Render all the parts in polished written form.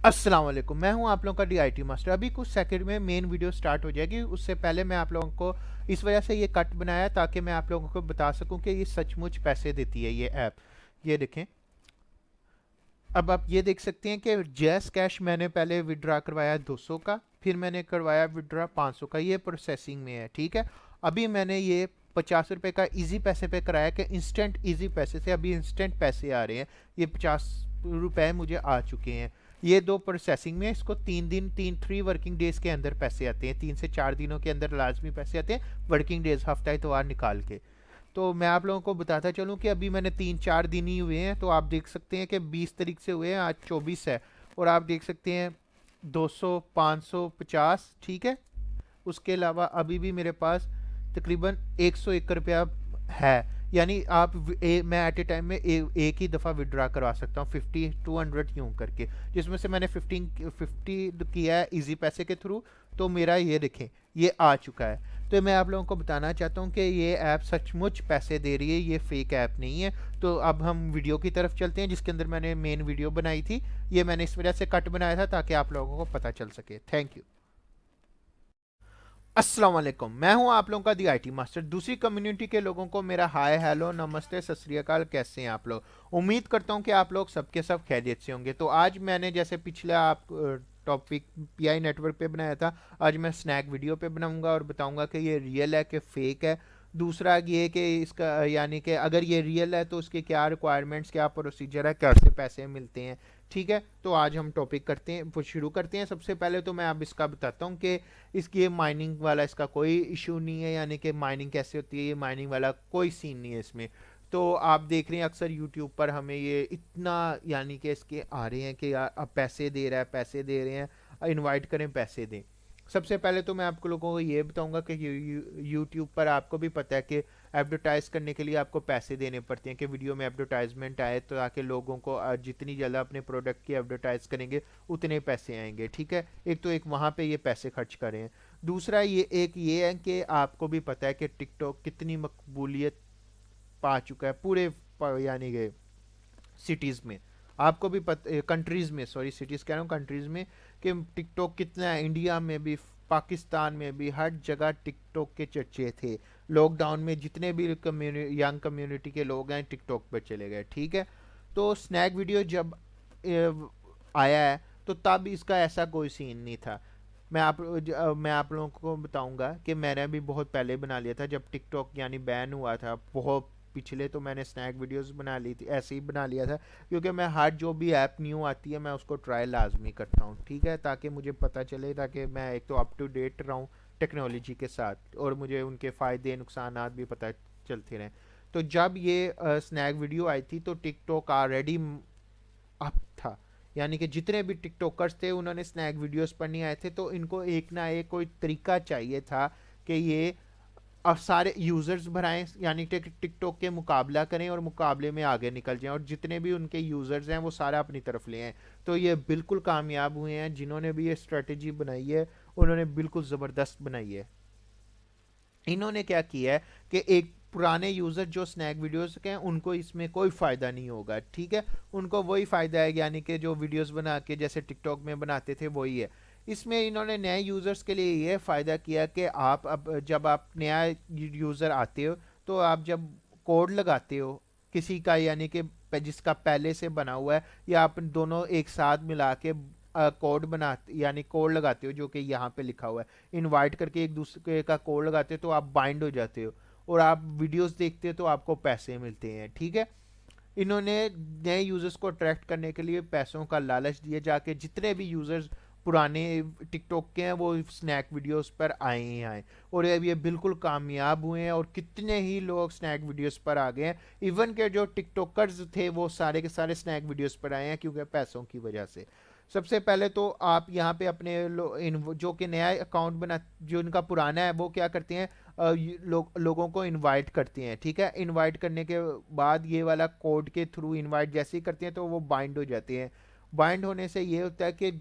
अस्सलाम वालेकुम, मैं हूं आप लोगों का डीआईटी मास्टर। अभी कुछ सेकंड में मेन वीडियो स्टार्ट हो जाएगी। उससे पहले मैं आप लोगों को इस वजह से ये कट बनाया ताकि मैं आप लोगों को बता सकूं कि ये सचमुच पैसे देती है ये ऐप। ये देखें, अब आप ये देख सकते हैं कि जैस कैश मैंने पहले विड्रा करवाया 200 का, फिर मैंने करवाया विड्रा 500 का, ये प्रोसेसिंग में है। ठीक है, अभी मैंने ये 50 रुपए का इजी पैसे पे कराया कि इंस्टेंट इजी पैसे से अभी इंस्टेंट पैसे आ रहे हैं। ये 50 रुपए मुझे आ चुके हैं। ये दो प्रोसेसिंग में, इसको 3 दिन 3 वर्किंग डेज के अंदर पैसे आते हैं। 3 से 4 दिनों के अंदर लाजमी पैसे आते हैं, वर्किंग डेज हफ्ता इतवार निकाल के। तो मैं आप लोगों को बताता चलूं कि अभी मैंने 3 4 दिन ही हुए हैं, तो आप देख सकते हैं कि 20 तारीख से हुए हैं, आज 24 है। और आप देख सकते हैं 200 550, ठीक है। उसके अलावा अभी भी मेरे पास तकरीबन 101 रुपया है। यानी मैं एट ए टाइम में एक ही दफ़ा विड्रा करवा सकता हूँ 50 200 यूँ करके, जिसमें से मैंने 50 किया है इजी पैसे के थ्रू। तो मेरा ये देखें, ये आ चुका है। तो मैं आप लोगों को बताना चाहता हूँ कि ये ऐप सचमुच पैसे दे रही है, ये फेक ऐप नहीं है। तो अब हम वीडियो की तरफ चलते हैं जिसके अंदर मैंने मेन वीडियो बनाई थी। ये मैंने इस वजह से कट बनाया था ताकि आप लोगों को पता चल सके। Thank you. अस्सलाम वालेकुम, मैं हूं आप लोगों का दी आईटी मास्टर। दूसरी कम्युनिटी के लोगों को मेरा हाय हेलो नमस्ते सत श्री अकाल। कैसे हैं आप लोग? उम्मीद करता हूं कि आप लोग सबके सब खैरियत से होंगे। तो आज मैंने जैसे पिछला आप टॉपिक पीआई नेटवर्क पे बनाया था, आज मैं स्नैक वीडियो पे बनाऊंगा और बताऊंगा कि ये रियल है कि फेक है। दूसरा ये कि इसका यानी कि अगर ये रियल है तो उसके क्या रिक्वायरमेंट्स, क्या प्रोसीजर है, कैसे पैसे मिलते हैं। ठीक है, तो आज हम टॉपिक करते हैं, वो शुरू करते हैं। सबसे पहले तो मैं अब इसका बताता हूँ कि इसकी ये माइनिंग वाला इसका कोई इशू नहीं है, यानी कि माइनिंग कैसे होती है, ये माइनिंग वाला कोई सीन नहीं है इसमें। तो आप देख रहे हैं अक्सर यूट्यूब पर हमें ये इतना यानी कि इसके आ रहे हैं कि यार अब पैसे दे रहा है, पैसे दे रहे हैं, इनवाइट करें पैसे दें। सबसे पहले तो मैं आपको लोगों को ये बताऊंगा कि यूट्यूब पर आपको भी पता है कि एडवर्टाइज करने के लिए आपको पैसे देने पड़ते हैं कि वीडियो में एडवर्टाइजमेंट आए, तो ताकि लोगों को जितनी ज़्यादा अपने प्रोडक्ट की एडवर्टाइज करेंगे उतने पैसे आएंगे। ठीक है, एक तो एक वहाँ पे ये पैसे खर्च करें। दूसरा ये है कि आपको भी पता है कि टिकटॉक कितनी मकबूलियत पा चुका है पूरे यानी कि सिटीज़ में। आपको भी कंट्रीज़ में, सॉरी सिटीज़ कह रहा हूँ, कंट्रीज़ में, कि टिकटॉक कितना है। इंडिया में भी, पाकिस्तान में भी, हर जगह टिकटॉक के चर्चे थे। लॉकडाउन में जितने भी यंग कम्युनिटी के लोग हैं टिकटॉक पर चले गए। ठीक है, तो स्नैक वीडियो जब आया है तो तब इसका ऐसा कोई सीन नहीं था। मैं आप लोगों को बताऊंगा कि मैंने भी बहुत पहले बना लिया था जब टिकटॉक यानी बैन हुआ था, बहुत पिछले। तो मैंने स्नैक वीडियोस बना ली थी, ऐसे ही बना लिया था, क्योंकि मैं हर जो भी ऐप न्यू आती है मैं उसको ट्राई लाजमी करता हूँ। ठीक है, ताकि मुझे पता चले, ताकि मैं एक तो अप टू डेट रहूँ टेक्नोलॉजी के साथ, और मुझे उनके फ़ायदे नुकसान भी पता चलते रहें। तो जब ये स्नैक वीडियो आई थी तो टिकटॉक ऑलरेडी अप था। यानी कि जितने भी टिकटॉकर्स थे उन्होंने स्नैक वीडियोस पर नहीं आए थे, तो इनको एक ना एक कोई तरीका चाहिए था कि ये अब सारे यूज़र्स बढ़ाएं, यानी कि टिकटॉक के मुकाबला करें और मुकाबले में आगे निकल जाएं, और जितने भी उनके यूज़र्स हैं वो सारा अपनी तरफ ले आएं। तो ये बिल्कुल कामयाब हुए हैं। जिन्होंने भी ये स्ट्रेटजी बनाई है उन्होंने बिल्कुल ज़बरदस्त बनाई है। इन्होंने क्या किया है कि एक पुराने यूज़र जो स्नैक वीडियोस के हैं उनको इसमें कोई फ़ायदा नहीं होगा। ठीक है, उनको वही फ़ायदा है, यानी कि जो वीडियोस बना के जैसे टिकटॉक में बनाते थे वही है। इसमें इन्होंने नए यूज़र्स के लिए ये फ़ायदा किया कि आप अब जब आप नया यूज़र आते हो तो आप जब कोड लगाते हो किसी का, यानी कि जिसका पहले से बना हुआ है, या आप दोनों एक साथ मिला के कोड बनाते यानी कोड लगाते हो जो कि यहाँ पे लिखा हुआ है, इनवाइट करके एक दूसरे का कोड लगाते हो तो आप बाइंड हो जाते हो और आप वीडियोस देखते हो तो आपको पैसे मिलते हैं। ठीक है, इन्होंने नए यूजर्स को अट्रैक्ट करने के लिए पैसों का लालच दिए, जाके जितने भी यूजर्स पुराने टिकटॉक के हैं वो स्नैक वीडियोस पर आए ही आए, और ये बिल्कुल कामयाब हुए हैं, और कितने ही लोग स्नैक वीडियोस पर आ गए हैं। इवन के जो टिकटॉकर्स थे वो सारे के सारे स्नैक वीडियोस पर आए हैं क्योंकि पैसों की वजह से। सबसे पहले तो आप यहाँ पे अपने जो कि नया अकाउंट बना, जो इनका पुराना है वो क्या करते हैं, लोगों को इनवाइट करते हैं। ठीक है, इनवाइट करने के बाद ये वाला कोड के थ्रू इनवाइट जैसे ही करते हैं तो वो बाइंड हो जाते हैं। बाइंड होने से ये होता है कि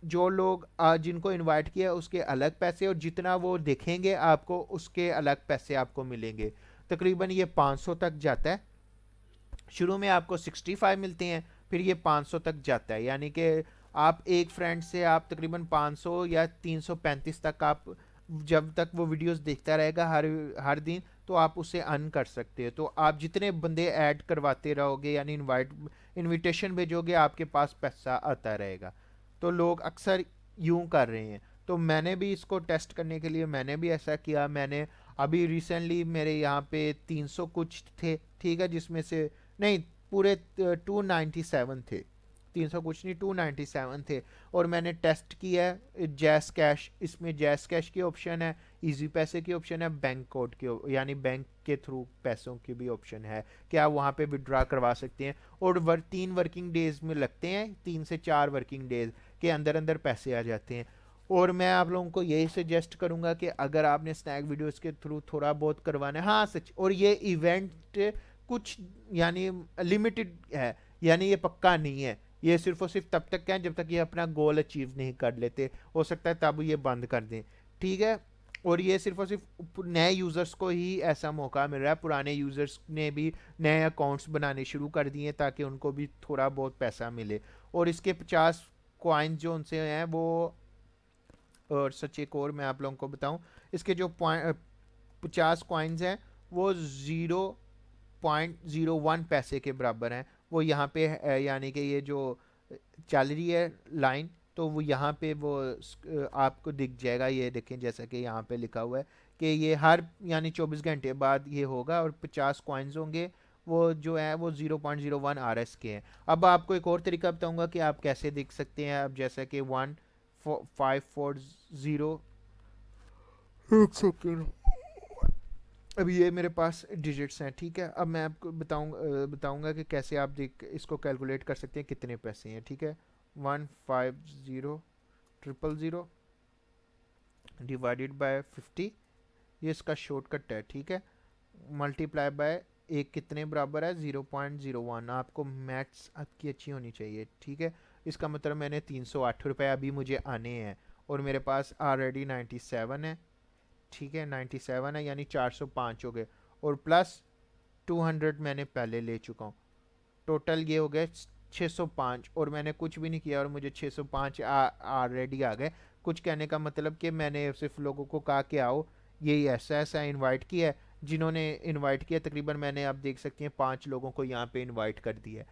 जो लोग जिनको इनवाइट किया उसके अलग पैसे, और जितना वो देखेंगे आपको उसके अलग पैसे आपको मिलेंगे। तकरीबन ये 500 तक जाता है। शुरू में आपको 65 मिलते हैं, फिर ये 500 तक जाता है, यानी कि आप एक फ्रेंड से आप तकरीबन 500 या 335 तक आप, जब तक वो वीडियोस देखता रहेगा हर हर दिन, तो आप उसे अर्न कर सकते हो। तो आप जितने बंदे ऐड करवाते रहोगे यानी इनविटेशन भेजोगे, आपके पास पैसा आता रहेगा। तो लोग अक्सर यूं कर रहे हैं। तो मैंने भी इसको टेस्ट करने के लिए मैंने भी ऐसा किया। मैंने अभी रिसेंटली मेरे यहाँ पे 300 कुछ थे, ठीक है, जिसमें से नहीं, पूरे 297 थे, 300 कुछ नहीं, 297 थे। और मैंने टेस्ट किया है जैस कैश, इसमें जैस कैश की ऑप्शन है, इजी पैसे की ऑप्शन है, बैंक कोड की यानी बैंक के थ्रू पैसों की भी ऑप्शन है कि आप वहाँ पे विड्रॉ करवा सकते हैं। और 3 वर्किंग डेज में लगते हैं, 3 से 4 वर्किंग डेज के अंदर अंदर पैसे आ जाते हैं। और मैं आप लोगों को यही सजेस्ट करूंगा कि अगर आपने स्नैक वीडियोस के थ्रू थोड़ा बहुत करवाना है, हाँ सच, और ये इवेंट कुछ यानी लिमिटेड है, यानी ये पक्का नहीं है। ये सिर्फ और सिर्फ तब तक है जब तक ये अपना गोल अचीव नहीं कर लेते, हो सकता है तब ये बंद कर दें, ठीक है। और ये सिर्फ और सिर्फ नए यूज़र्स को ही ऐसा मौका मिल रहा है, पुराने यूज़र्स ने भी नए अकाउंट्स बनाने शुरू कर दिए ताकि उनको भी थोड़ा बहुत पैसा मिले। और इसके 50 कॉइन जो उनसे हैं वो, और सच एक और मैं आप लोगों को बताऊं, इसके जो 50 कॉइन्स हैं वो 0.01 पैसे के बराबर हैं। वो यहाँ पे यानी कि ये जो चल रही है लाइन, तो वो यहाँ पे वो आपको दिख जाएगा, ये देखें जैसा कि यहाँ पे लिखा हुआ है कि ये हर यानी 24 घंटे बाद ये होगा, और 50 कॉइन्स होंगे, वो जो है वो 0.01 RS के हैं। अब आपको एक और तरीका बताऊंगा कि आप कैसे देख सकते हैं। अब जैसा कि 1540, एक सेकेंड, अब ये मेरे पास डिजिट्स हैं, ठीक है। अब मैं आपको बताऊंगा कि कैसे आप देख इसको कैलकुलेट कर सकते हैं कितने पैसे हैं, ठीक है। 150000 डिवाइडेड बाय 50, ये इसका शॉर्टकट है, ठीक है। मल्टीप्लाई बाय एक कितने बराबर है, 0.01। आपको मैथ्स आपकी अच्छी होनी चाहिए, ठीक है। इसका मतलब मैंने 308 रुपये अभी मुझे आने हैं, और मेरे पास ऑलरेडी 97 है, ठीक है, 97 है, यानी 405 हो गए, और प्लस 200 मैंने पहले ले चुका हूँ। टोटल ये हो गए 605, और मैंने कुछ भी नहीं किया और मुझे 605 ऑलरेडी आ गए। कुछ कहने का मतलब कि मैंने सिर्फ लोगों को कहा कि आओ, यही ऐसा ऐसा इनवाइट किया है। जिन्होंने इनवाइट किया तकरीबन, मैंने आप देख सकते हैं 5 लोगों को यहाँ पे इनवाइट कर दिया है।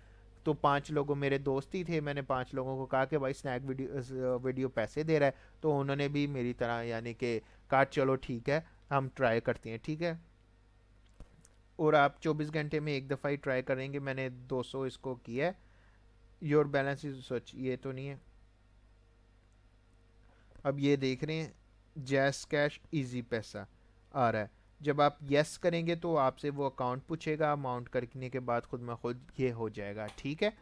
तो 5 लोगों मेरे दोस्त ही थे, मैंने 5 लोगों को कहा कि भाई स्नैक वीडियो पैसे दे रहा है, तो उन्होंने भी मेरी तरह यानी कि कहा चलो ठीक है हम ट्राई करते हैं, ठीक है। और आप 24 घंटे में एक दफ़ा ही ट्राई करेंगे। मैंने 200 इसको किया है। योर बैलेंस इज सच, ये तो नहीं है। अब ये देख रहे हैं जैस कैश इजी पैसा आ रहा है। जब आप यस करेंगे तो आपसे वो अकाउंट पूछेगा, अमाउंट करने के बाद खुद में खुद ये हो जाएगा, ठीक है।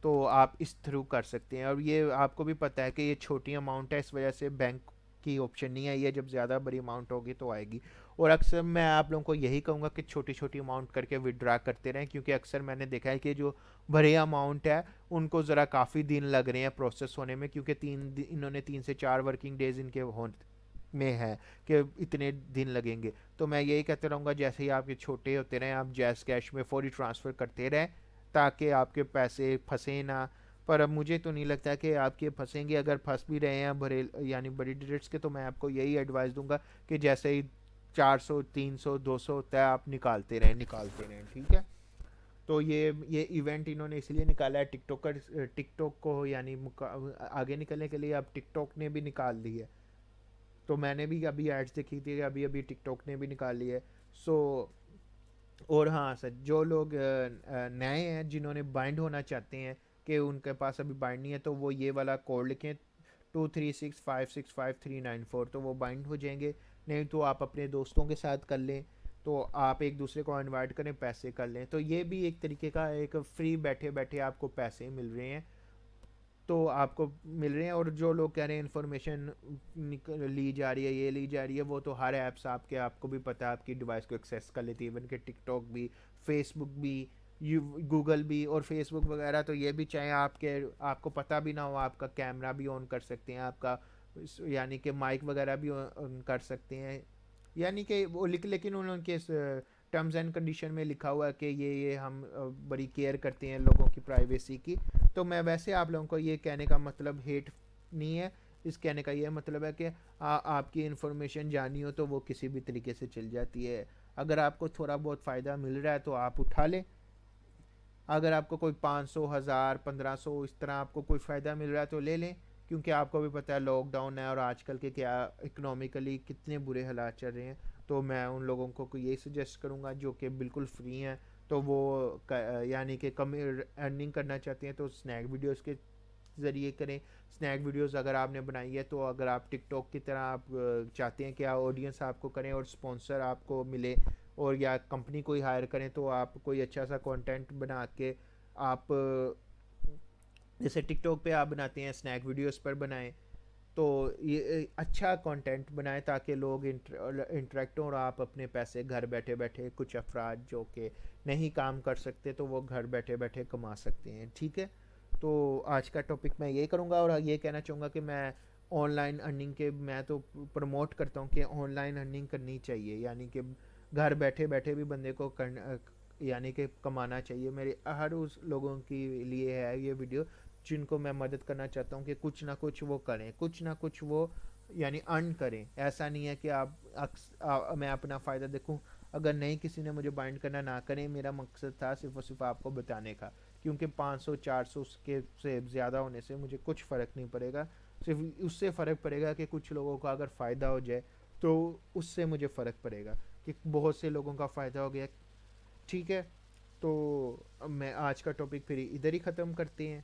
तो आप इस थ्रू कर सकते हैं। और ये आपको भी पता है कि ये छोटी अमाउंट है, इस वजह से बैंक की ऑप्शन नहीं आई है, जब ज़्यादा बड़ी अमाउंट होगी तो आएगी। और अक्सर मैं आप लोगों को यही कहूँगा कि छोटी छोटी अमाउंट करके विड्रा करते रहें, क्योंकि अक्सर मैंने देखा है कि जो बड़े अमाउंट है उनको ज़रा काफ़ी दिन लग रहे हैं प्रोसेस होने में, क्योंकि इन्होंने 3 से 4 वर्किंग डेज इनके में है कि इतने दिन लगेंगे। तो मैं यही कहते रहूँगा, जैसे ही आपके छोटे होते रहें आप जैस कैश में फौरी ट्रांसफ़र करते रहें ताकि आपके पैसे फंसे ना। पर अब मुझे तो नहीं लगता कि आपके फंसेंगे। अगर फंस भी रहे हैं बड़े यानी बड़ी डिजिट्स के, तो मैं आपको यही एडवाइस दूंगा कि जैसे ही 400 300 200 होता है आप निकालते रहें, ठीक है। तो ये इवेंट इन्होंने इसलिए निकाला है टिकटॉक को यानी आगे निकलने के लिए। अब टिकटॉक ने भी निकाल दी है, तो मैंने भी अभी एड्स देखी थी, अभी अभी टिकटॉक ने भी निकाल ली है। सो और हाँ सर, जो लोग नए हैं जिन्होंने बाइंड होना चाहते हैं कि उनके पास अभी बाइंड नहीं है, तो वो ये वाला कोड लिखें 2365655394, तो वो बाइंड हो जाएंगे। नहीं तो आप अपने दोस्तों के साथ कर लें, तो आप एक दूसरे को इनवाइट करें, पैसे कर लें, तो ये भी एक तरीके का एक फ्री बैठे बैठे आपको पैसे मिल रहे हैं, तो आपको मिल रहे हैं। और जो लोग कह रहे हैं इन्फॉर्मेशन ली जा रही है, ये ली जा रही है, वो तो हर ऐप्स आपको भी पता है आपकी डिवाइस को एक्सेस कर लेती है। इवन के टिकटॉक भी, फेसबुक भी, गूगल भी और फेसबुक वगैरह, तो ये भी चाहे आपको पता भी ना हो, आपका कैमरा भी ऑन कर सकते हैं, आपका यानी कि माइक वगैरह भी ऑन कर सकते हैं। यानी कि वो लेकिन उनके टर्म्स एंड कंडीशन में लिखा हुआ है कि ये हम बड़ी केयर करते हैं लोगों की प्राइवेसी की। तो तो मैं वैसे आप लोगों को ये कहने का मतलब हेट नहीं है, इस कहने का ये मतलब है कि आपकी इन्फॉर्मेशन जानी हो तो वो किसी भी तरीके से चल जाती है। अगर आपको थोड़ा बहुत फ़ायदा मिल रहा है तो आप उठा लें। अगर आपको कोई 500 हज़ार 1500 इस तरह आपको कोई फ़ायदा मिल रहा है तो ले लें, क्योंकि आपको भी पता है लॉकडाउन है और आजकल के क्या इकोनॉमिकली कितने बुरे हालात चल रहे हैं। तो मैं उन लोगों को यही सजेस्ट करूँगा जो कि बिल्कुल फ्री हैं, तो वो यानी कि कम अर्निंग करना चाहते हैं तो स्नैक वीडियोस के ज़रिए करें। स्नैक वीडियोस अगर आपने बनाई है तो अगर आप टिकटॉक की तरह आप चाहते हैं कि ऑडियंस आपको करें और स्पॉन्सर आपको मिले, और या कंपनी कोई हायर करें, तो आप कोई अच्छा सा कंटेंट बना के आप जैसे टिकटॉक पे आप बनाते हैं स्नैक वीडियोस पर बनाएं, तो ये अच्छा कंटेंट बनाएं ताकि लोग इंटरेक्ट हों और आप अपने पैसे घर बैठे बैठे, कुछ अफराद जो कि नहीं काम कर सकते तो वो घर बैठे बैठे कमा सकते हैं। ठीक है, तो आज का टॉपिक मैं ये करूँगा और ये कहना चाहूँगा कि मैं ऑनलाइन अर्निंग के मैं तो प्रमोट करता हूँ कि ऑनलाइन अर्निंग करनी चाहिए, यानी कि घर बैठे बैठे भी बंदे को यानी कि कमाना चाहिए। मेरे हर उस लोगों के लिए है ये वीडियो जिनको मैं मदद करना चाहता हूँ कि कुछ ना कुछ वो करें, कुछ ना कुछ वो यानी अर्न करें। ऐसा नहीं है कि मैं अपना फ़ायदा देखूं। अगर नहीं किसी ने मुझे बाइंड करना ना करें, मेरा मकसद था सिर्फ और सिर्फ आपको बताने का, क्योंकि 500 400 के से ज़्यादा होने से मुझे कुछ फ़र्क नहीं पड़ेगा। सिर्फ उससे फ़र्क पड़ेगा कि कुछ लोगों का अगर फ़ायदा हो जाए तो उससे मुझे फ़र्क पड़ेगा कि बहुत से लोगों का फ़ायदा हो गया। ठीक है, तो अब मैं आज का टॉपिक फिर इधर ही ख़त्म करते हैं।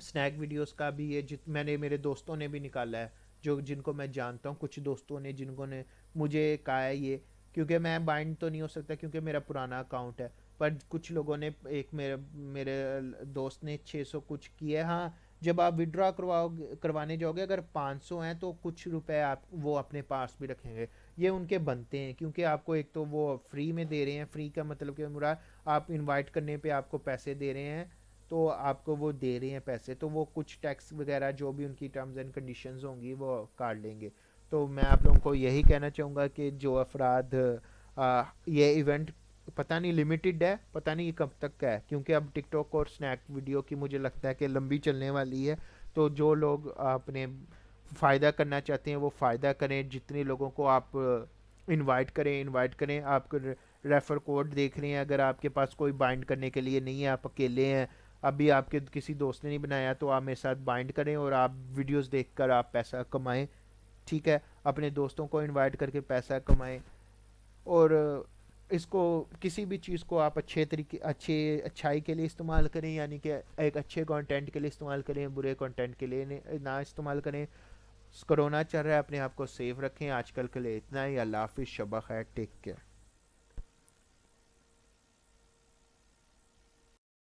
स्नैक वीडियोस का भी ये जित मैंने मेरे दोस्तों ने भी निकाला है, जो जिनको मैं जानता हूँ, कुछ दोस्तों ने जिनको ने मुझे कहा है ये, क्योंकि मैं बाइंड तो नहीं हो सकता क्योंकि मेरा पुराना अकाउंट है, पर कुछ लोगों ने एक मेरे मेरे दोस्त ने 600 कुछ किया है। हाँ, जब आप विड्रॉ करवाने जाओगे अगर 500 हैं तो कुछ रुपए आप वो अपने पास भी रखेंगे। ये उनके बनते हैं, क्योंकि आपको एक तो वो फ्री में दे रहे हैं, फ्री का मतलब कि मुराद आप इनवाइट करने पे आपको पैसे दे रहे हैं, तो आपको वो दे रहे हैं पैसे, तो वो कुछ टैक्स वगैरह जो भी उनकी टर्म्स एंड कंडीशंस होंगी वो काट लेंगे। तो मैं आप लोगों को यही कहना चाहूँगा कि जो अफराद ये इवेंट पता नहीं लिमिटेड है, पता नहीं ये कब तक का है, क्योंकि अब टिकटॉक और स्नैक वीडियो की मुझे लगता है कि लंबी चलने वाली है। तो जो लोग अपने फ़ायदा करना चाहते हैं वो फ़ायदा करें, जितने लोगों को आप इनवाइट करें। आप रेफ़र कोड देख रहे हैं, अगर आपके पास कोई बाइंड करने के लिए नहीं है, आप अकेले हैं, अभी आपके किसी दोस्त ने नहीं बनाया, तो आप मेरे साथ बाइंड करें और आप वीडियोस देखकर आप पैसा कमाएं। ठीक है, अपने दोस्तों को इनवाइट करके पैसा कमाएं, और इसको किसी भी चीज़ को आप अच्छाई के लिए इस्तेमाल करें, यानी कि एक अच्छे कंटेंट के लिए इस्तेमाल करें, बुरे कंटेंट के लिए ना इस्तेमाल करें। कोरोना चल रहा है, अपने आप को सेफ रखें। आजकल के लिए इतना ही। अल्लाह हाफिज़, शब खैर, टेक केयर।